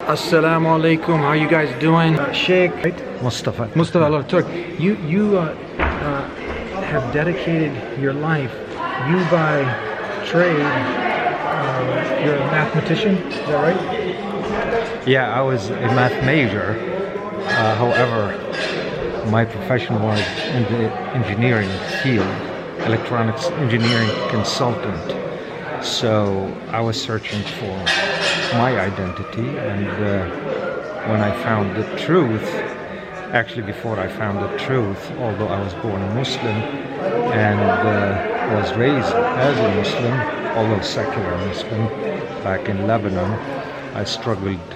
Assalamu alaikum. How you guys doing? Sheikh Mustafa Turk. You have dedicated your life. You by trade, you're a mathematician. Is that right? Yeah, I was a math major. However, my profession was in the engineering field, electronics engineering consultant. So I was searching for my identity, and when I found the truth, actually before I found the truth, although I was born a Muslim and was raised as a Muslim, although secular Muslim, back in Lebanon, I struggled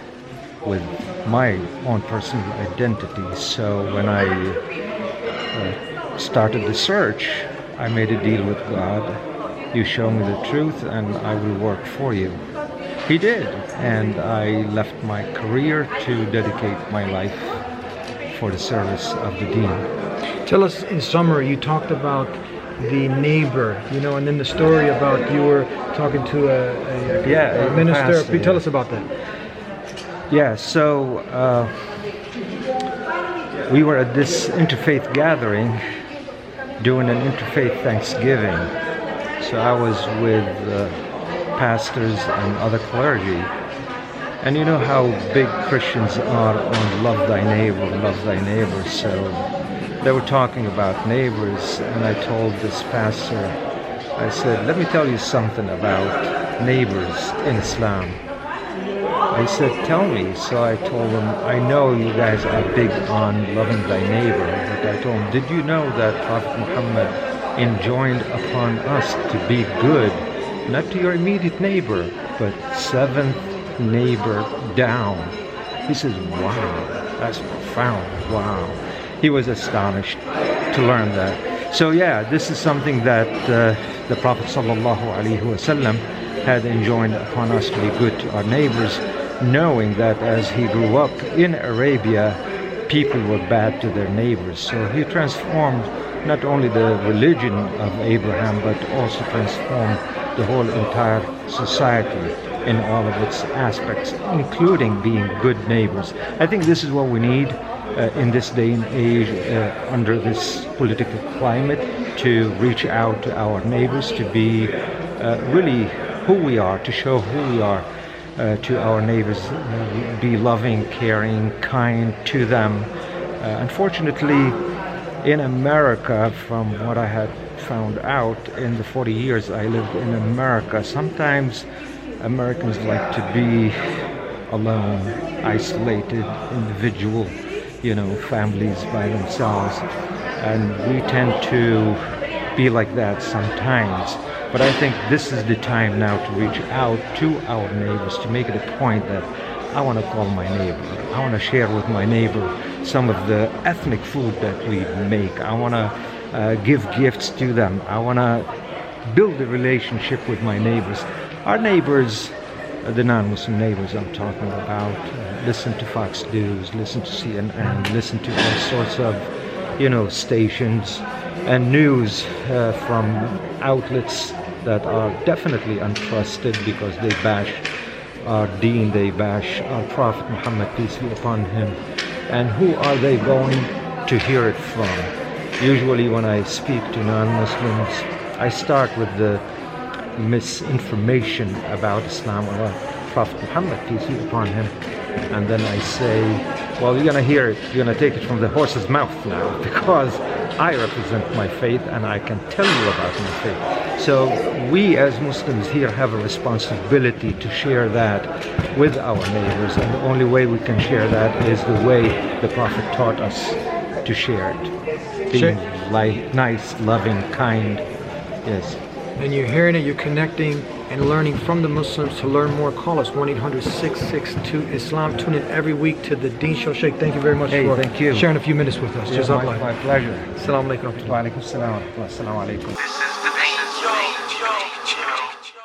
with my own personal identity. So when I started the search, I made a deal with God. You show me the truth and I will work for you. He did, and I left my career to dedicate my life for the service of the Deen. Tell us in summary, you talked about the neighbor, and then the story about you were talking to a minister. Pastor, Tell us about that. Yeah, so we were at this interfaith gathering doing an interfaith Thanksgiving. So I was with pastors and other clergy. And you know how big Christians are on love thy neighbor, love thy neighbor. So they were talking about neighbors, and I told this pastor, I said, let me tell you something about neighbors in Islam. He said, tell me. So I told him, I know you guys are big on loving thy neighbor, but I told him, did you know that Prophet Muhammad enjoined upon us to be good, not to your immediate neighbor, but seventh neighbor down? He says, wow, that's profound, wow. He was astonished to learn that. So yeah, this is something that the Prophet ﷺ had enjoined upon us to be good to our neighbors, knowing that as he grew up in Arabia, people were bad to their neighbors. So he transformed not only the religion of Abraham, but also transformed the whole entire society in all of its aspects, including being good neighbors. I think this is what we need in this day and age, under this political climate, to reach out to our neighbors, to be really who we are, to show who we are to our neighbors, be loving, caring, kind to them. Unfortunately, in America, from what I had found out in the 40 years I lived in America, sometimes Americans like to be alone, isolated, individual, families by themselves. And we tend to be like that sometimes. But I think this is the time now to reach out to our neighbors, to make it a point that I want to call my neighbor. I want to share with my neighbor some of the ethnic food that we make. I want to give gifts to them. I want to build a relationship with my neighbors. Our neighbors, the non-Muslim neighbors I'm talking about, listen to Fox News, listen to CNN, listen to all sorts of, stations and news from outlets that are definitely untrusted, because they bash our Deen, they bash our Prophet Muhammad, peace be upon him. And who are they going to hear it from? Usually when I speak to non-Muslims, I start with the misinformation about Islam, about Prophet Muhammad, peace be upon him. And then I say, well, you're going to hear it, you're going to take it from the horse's mouth now, because I represent my faith and I can tell you about my faith. So we as Muslims here have a responsibility to share that with our neighbors, and the only way we can share that is the way the Prophet taught us to share it. Being nice, loving, kind. Yes. And you're hearing it, you're connecting and learning from the Muslims. To learn more, call us 1-800-662-ISLAM. Tune in every week to the Deen Show. Sheikh, thank you very much for thank you. sharing a few minutes with us. Yeah, my pleasure. Assalamu alaikum. Wa alaikum salam. Assalamu alaikum.